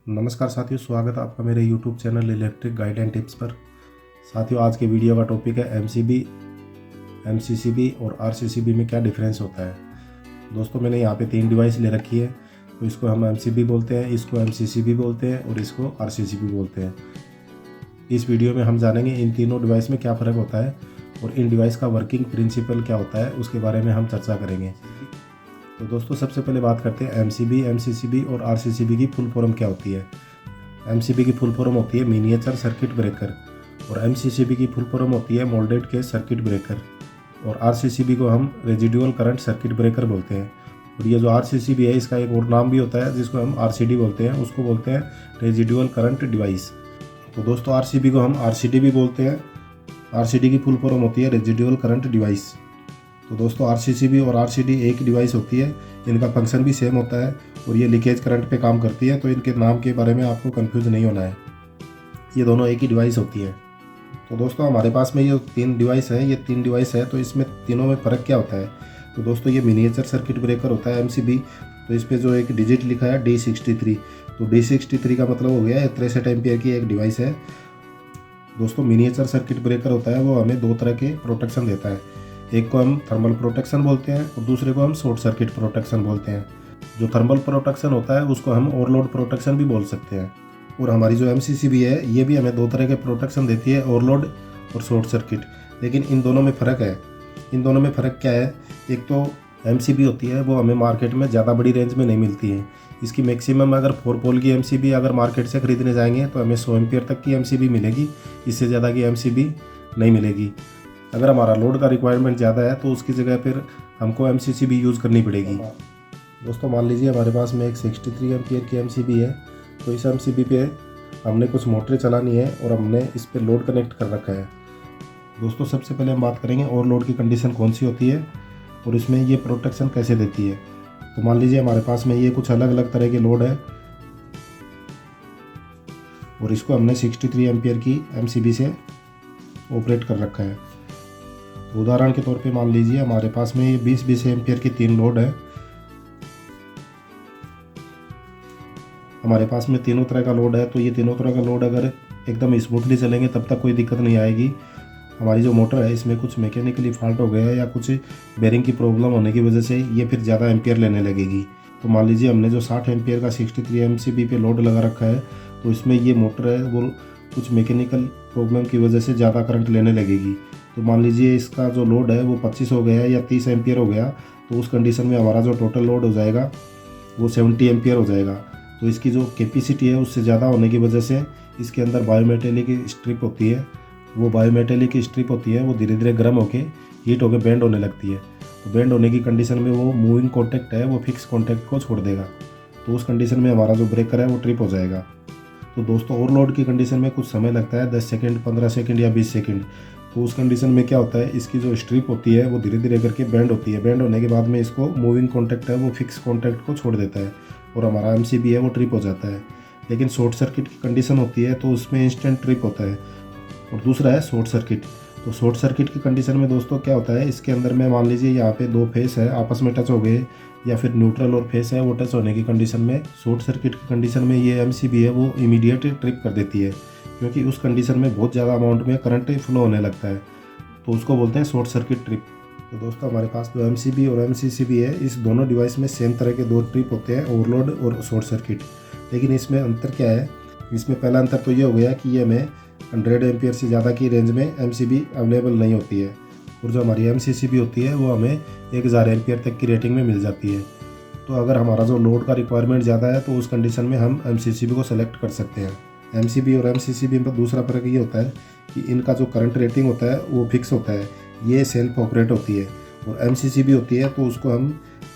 नमस्कार साथियों, स्वागत है आपका मेरे YouTube channel electric guide and tips पर। साथियों, आज के वीडियो का टॉपिक है MCB, MCCB और RCCB में क्या डिफरेंस होता है। दोस्तों, मैंने यहाँ पे 3 डिवाइस ले रखी है। तो इसको हम MCB बोलते हैं, इसको MCCB बोलते हैं और इसको RCCB बोलते हैं। इस वीडियो में हम जानेंगे इन तीनों डिवाइस में क्या फ़र्क होता है और इन डिवाइस का वर्किंग प्रिंसिपल क्या होता है, उसके बारे में हम चर्चा करेंगे। तो दोस्तों, सबसे पहले बात करते हैं MCB, MCCB और RCCB की फुल फॉर्म क्या होती है। MCB की फुल फॉर्म होती है मिनिएचर सर्किट ब्रेकर और MCCB की फुल फॉर्म होती है मोल्डेड केस सर्किट ब्रेकर और RCCB को हम रेजिडुअल करंट सर्किट ब्रेकर बोलते हैं। और ये जो RCCB है, इसका एक और नाम भी होता है जिसको हम RCD बोलते हैं, उसको बोलते हैं रेजिडुअल करंट डिवाइस। तो दोस्तों, RCB को हम RCD भी बोलते हैं। RCD की फुल फॉर्म होती है रेजिडुअल करंट डिवाइस। तो दोस्तों, RCCB और RCD एक डिवाइस होती है, इनका फंक्शन भी सेम होता है और ये लीकेज करंट पे काम करती है। तो इनके नाम के बारे में आपको कंफ्यूज नहीं होना है, ये दोनों एक ही डिवाइस होती है। तो दोस्तों, हमारे पास में ये 3 डिवाइस है, तो इसमें तीनों में फ़र्क क्या होता है। तो दोस्तों, ये मिनिएचर सर्किट ब्रेकर होता है MCB। तो इस पर जो एक डिजिट लिखा है D63, तो D63 का मतलब हो गया 63 एम्पियर की एक डिवाइस है। दोस्तों, मिनिएचर सर्किट ब्रेकर होता है वो हमें 2 तरह के प्रोटेक्शन देता है। एक को हम थर्मल प्रोटेक्शन बोलते हैं और दूसरे को हम शॉर्ट सर्किट प्रोटेक्शन बोलते हैं। जो थर्मल प्रोटेक्शन होता है उसको हम ओवरलोड प्रोटेक्शन भी बोल सकते हैं। और हमारी जो MCCB है, ये भी हमें 2 तरह के प्रोटेक्शन देती है, ओवरलोड और शॉर्ट सर्किट। लेकिन इन दोनों में फ़र्क है। इन दोनों में फ़र्क क्या है, एक तो MCB होती है वो हमें मार्केट में ज़्यादा बड़ी रेंज में नहीं मिलती है। इसकी मैक्सिमम अगर 4 पोल की MCB अगर मार्केट से ख़रीदने जाएंगे तो हमें 100 एम्पियर तक की MCB मिलेगी, इससे ज़्यादा की MCB नहीं मिलेगी। अगर हमारा लोड का रिक्वायरमेंट ज़्यादा है तो उसकी जगह फिर हमको MCCB यूज़ करनी पड़ेगी। दोस्तों, मान लीजिए हमारे पास में एक 63 एम्पियर की MCB है। तो इस MCB पे हमने कुछ मोटरें चलानी है और हमने इस पे लोड कनेक्ट कर रखा है। दोस्तों, सबसे पहले हम बात करेंगे ओवरलोड की कंडीशन कौन सी होती है और इसमें ये प्रोटेक्शन कैसे देती है। तो मान लीजिए हमारे पास में ये कुछ अलग अलग तरह के लोड है और इसको हमने 63 एम्पियर की MCB से ऑपरेट कर रखा है। तो उदाहरण के तौर पे मान लीजिए हमारे पास में ये 20 एम्पियर की 3 लोड है। हमारे पास में तीनों तरह का लोड है। तो ये तीनों तरह का लोड अगर एकदम स्मूथली चलेंगे तब तक कोई दिक्कत नहीं आएगी। हमारी जो मोटर है इसमें कुछ मैकेनिकली फॉल्ट हो गया है या कुछ बेरिंग की प्रॉब्लम होने की वजह से ये फिर ज़्यादा एम्पियर लेने लगेगी। तो मान लीजिए हमने जो 60 एम्पियर का 63 MCB पे लोड लगा रखा है, तो इसमें ये मोटर है वो कुछ मैकेनिकल प्रॉब्लम की वजह से ज़्यादा करंट लेने लगेगी। तो मान लीजिए इसका जो लोड है वो 25 हो गया या 30 एम्पियर हो गया, तो उस कंडीशन में हमारा जो टोटल लोड हो जाएगा वो 70 एम्पियर हो जाएगा। तो इसकी जो कैपेसिटी है उससे ज़्यादा होने की वजह से इसके अंदर बायोमेटेलिक स्ट्रिप होती है। वो बायोमेटेलिक स्ट्रिप होती है वो धीरे धीरे गर्म होकर हीट होकर बेंड होने लगती है। तो बेंड होने की कंडीशन में वो मूविंग कॉन्टैक्ट है वो फिक्स कॉन्टैक्ट को छोड़ देगा। तो उस कंडीशन में हमारा जो ब्रेकर है वो ट्रिप हो जाएगा। तो दोस्तों, ओवरलोड की कंडीशन में कुछ समय लगता है, 10 सेकंड, 15 सेकंड या 20 सेकंड। तो उस कंडीशन में क्या होता है, इसकी जो स्ट्रिप होती है वो धीरे धीरे करके बेंड होती है। बेंड होने के बाद में इसको मूविंग कॉन्टैक्ट है वो फिक्स कॉन्टैक्ट को छोड़ देता है और हमारा MCB है वो ट्रिप हो जाता है। लेकिन शॉर्ट सर्किट की कंडीशन होती है तो उसमें इंस्टेंट ट्रिप होता है। और दूसरा है शॉर्ट सर्किट। तो शॉर्ट सर्किट की कंडीशन में दोस्तों क्या होता है, इसके अंदर में मान लीजिए यहाँ पे 2 फेस है आपस में टच हो गए या फिर न्यूट्रल और फेस है वो टच होने की कंडीशन में, शॉर्ट सर्किट की कंडीशन में ये MCB है वो इमीडिएट ट्रिप कर देती है, क्योंकि उस कंडीशन में बहुत ज़्यादा अमाउंट में करंट फ्लो होने लगता है। तो उसको बोलते हैं शॉर्ट सर्किट ट्रिप। तो दोस्तों, हमारे पास जो MCB और MCCB है, इस दोनों डिवाइस में सेम तरह के 2 ट्रिप होते हैं, ओवरलोड और शॉर्ट सर्किट। लेकिन इसमें अंतर क्या है, इसमें पहला अंतर तो ये हो गया कि ये हमें 100 एम्पियर से ज़्यादा की रेंज में MCB अवेलेबल नहीं होती है और जो हमारी MCCB होती है वो हमें 1000 एम्पियर तक की रेटिंग में मिल जाती है। तो अगर हमारा जो लोड का रिक्वायरमेंट ज़्यादा है तो उस कंडीशन में हम MCCB को सेलेक्ट कर सकते हैं। MCB और MCCB में दूसरा फ़र्क ये होता है कि इनका जो करंट रेटिंग होता है वो फिक्स होता है, ये सेल्फ ऑपरेट होती है। और MCCB होती है तो उसको हम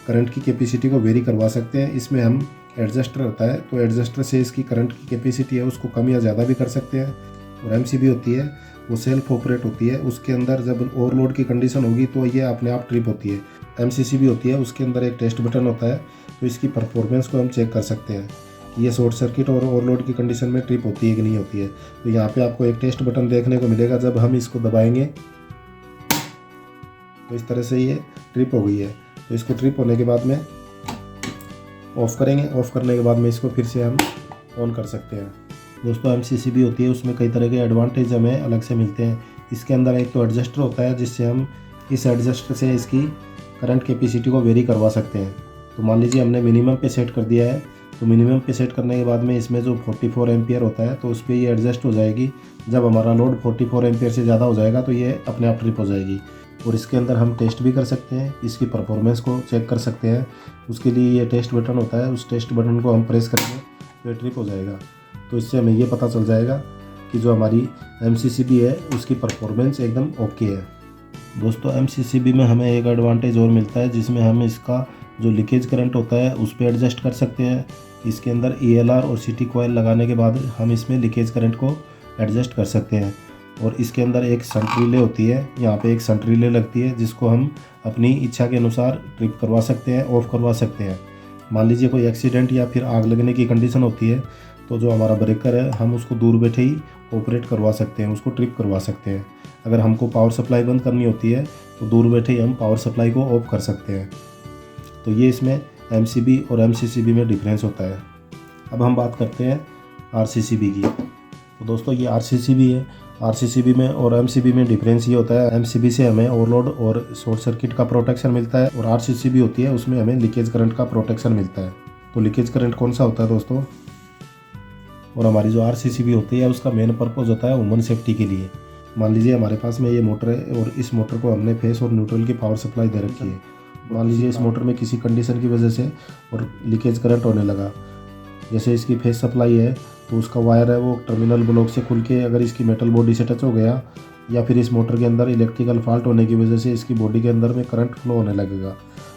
करंट की कैपेसिटी को वेरी करवा सकते हैं। इसमें हम एडजस्टर होता है तो एडजस्टर से इसकी करंट की कैपेसिटी है उसको कम या ज़्यादा भी कर सकते हैं। और MCB होती है वो सेल्फ ऑपरेट होती है, उसके अंदर जब ओवरलोड की कंडीशन होगी तो ये अपने आप ट्रिप होती है। MCCB होती है उसके अंदर एक टेस्ट बटन होता है, तो इसकी परफॉर्मेंस को हम चेक कर सकते हैं कि ये शॉर्ट सर्किट और ओवरलोड की कंडीशन में ट्रिप होती है कि नहीं होती है। तो यहाँ पे आपको एक टेस्ट बटन देखने को मिलेगा, जब हम इसको दबाएंगे तो इस तरह से ये ट्रिप हो गई है। तो इसको ट्रिप होने के बाद में ऑफ़ करेंगे, ऑफ़ करने के बाद में इसको फिर से हम ऑन कर सकते हैं। दोस्तों MCCB होती है, उसमें कई तरह के एडवांटेज हमें अलग से मिलते हैं। इसके अंदर एक तो एडजस्टर होता है, जिससे हम इस एडजस्टर से इसकी करंट कैपेसिटी को वेरी करवा सकते हैं। तो मान लीजिए हमने मिनिमम पे सेट कर दिया है, तो मिनिमम पे सेट करने के बाद में इसमें जो 44 एम्पियर होता है तो उस पर ये एडजस्ट हो जाएगी। जब हमारा लोड 44 एम्पियर से ज़्यादा हो जाएगा तो ये अपने आप ट्रिप हो जाएगी। और इसके अंदर हम टेस्ट भी कर सकते हैं, इसकी परफॉर्मेंस को चेक कर सकते हैं। उसके लिए ये टेस्ट बटन होता है, उस टेस्ट बटन को हम प्रेस करेंगे तो ये ट्रिप हो जाएगा। तो इससे हमें ये पता चल जाएगा कि जो हमारी MCCB है उसकी परफॉर्मेंस एकदम ओके है। दोस्तों MCCB में हमें एक एडवांटेज और मिलता है, जिसमें हम इसका जो लीकेज करंट होता है उस पर एडजस्ट कर सकते हैं। इसके अंदर ELR और CT कॉइल लगाने के बाद हम इसमें लीकेज करंट को एडजस्ट कर सकते हैं। और इसके अंदर एक शंट रिले होती है, यहाँ पे एक शंट रिले लगती है, जिसको हम अपनी इच्छा के अनुसार ट्रिप करवा सकते हैं, ऑफ करवा सकते हैं। मान लीजिए कोई एक्सीडेंट या फिर आग लगने की कंडीशन होती है, तो जो हमारा ब्रेकर है हम उसको दूर बैठे ही ऑपरेट करवा सकते हैं, उसको ट्रिप करवा सकते हैं। अगर हमको पावर सप्लाई बंद करनी होती है तो दूर बैठे ही हम पावर सप्लाई को ऑफ कर सकते हैं। तो ये इसमें MCB और MCCB में डिफरेंस होता है। अब हम बात करते हैं RCCB की। तो दोस्तों ये RCCB है। RCCB में और MCB में डिफरेंस ये होता है, MCB से हमें ओवरलोड और शॉर्ट सर्किट का प्रोटेक्शन मिलता है, और RCCB होती है उसमें हमें लीकेज करंट का प्रोटेक्शन मिलता है। तो लीकेज करंट कौन सा होता है दोस्तों, और हमारी जो RCCB होती है उसका मेन पर्पज़ होता है वुमन सेफ्टी के लिए। मान लीजिए हमारे पास में ये मोटर है और इस मोटर को हमने फेस और न्यूट्रल की पावर सप्लाई दे रखी है। मान लीजिए इस मोटर में किसी कंडीशन की वजह से और लीकेज करंट होने लगा, जैसे इसकी फेस सप्लाई है तो उसका वायर है वो टर्मिनल ब्लॉक से खुल के अगर इसकी मेटल बॉडी से टच हो गया, या फिर इस मोटर के अंदर इलेक्ट्रिकल फॉल्ट होने की वजह से इसकी बॉडी के अंदर में करंट फ्लो होने लगेगा।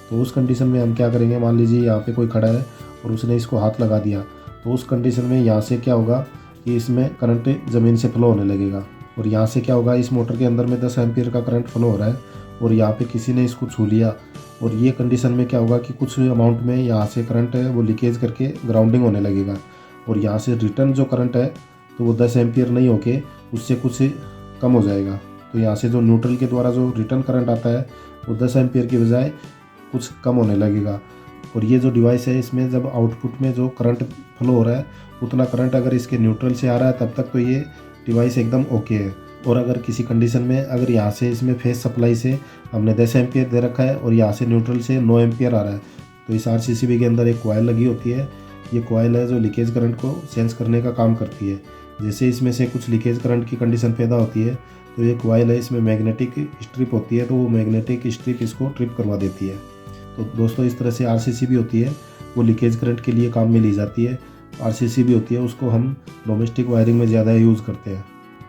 तो उस कंडीशन में हम क्या करेंगे, मान लीजिए यहाँ पे कोई खड़ा है और उसने इसको हाथ लगा दिया, तो उस कंडीशन में यहाँ से क्या होगा कि इसमें करंट ज़मीन से फ्लो होने लगेगा, और यहाँ से क्या होगा, इस मोटर के अंदर में 10 एम्पियर का करंट फ्लो हो रहा है और यहाँ पे किसी ने इसको छू लिया, और ये कंडीशन में क्या होगा कि कुछ अमाउंट में यहाँ से करंट है वो लीकेज करके ग्राउंडिंग होने लगेगा, और यहाँ से रिटर्न जो करंट है तो वो 10 एम्पियर नहीं होके उससे कुछ कम हो जाएगा। तो यहाँ से जो न्यूट्रल के द्वारा जो रिटर्न करंट आता है वो 10 एम्पियर की बजाय कुछ कम होने लगेगा। और ये जो डिवाइस है इसमें जब आउटपुट में जो करंट फ्लो हो रहा है उतना करंट अगर इसके न्यूट्रल से आ रहा है तब तक तो ये डिवाइस एकदम ओके है। और अगर किसी कंडीशन में अगर यहाँ से इसमें फेस सप्लाई से हमने 10 एम्पियर दे रखा है और यहाँ से न्यूट्रल से 9 एम्पियर आ रहा है, तो इस RCCB के अंदर एक कॉइल लगी होती है। ये कॉइल है जो लीकेज करंट को सेंस करने का काम करती है। जैसे इसमें से कुछ लीकेज करंट की कंडीशन पैदा होती है तो ये कॉइल है, इसमें मैग्नेटिक स्ट्रिप होती है, तो वो मैग्नेटिक स्ट्रिप इसको ट्रिप करवा देती है। तो दोस्तों इस तरह से RCCB होती है वो लीकेज करंट के लिए काम में ली जाती है। RCCB होती है उसको हम डोमेस्टिक वायरिंग में ज़्यादा यूज़ करते हैं।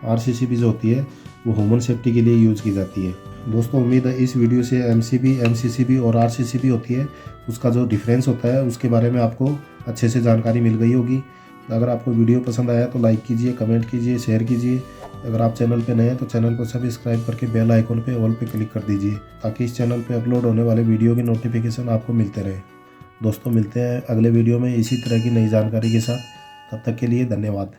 RCCB जो होती है वो ह्यूमन सेफ्टी के लिए यूज़ की जाती है। दोस्तों उम्मीद है इस वीडियो से MCB, MCCB और RCCB होती है उसका जो डिफरेंस होता है उसके बारे में आपको अच्छे से जानकारी मिल गई होगी। अगर आपको वीडियो पसंद आया तो लाइक कीजिए, कमेंट कीजिए, शेयर कीजिए। अगर आप चैनल पे नए हैं तो चैनल को सब्सक्राइब करके बेल आइकन पे ऑल पे क्लिक कर दीजिए, ताकि इस चैनल पे अपलोड होने वाले वीडियो की नोटिफिकेशन आपको मिलते रहे। दोस्तों मिलते हैं अगले वीडियो में इसी तरह की नई जानकारी के साथ। तब तक के लिए धन्यवाद।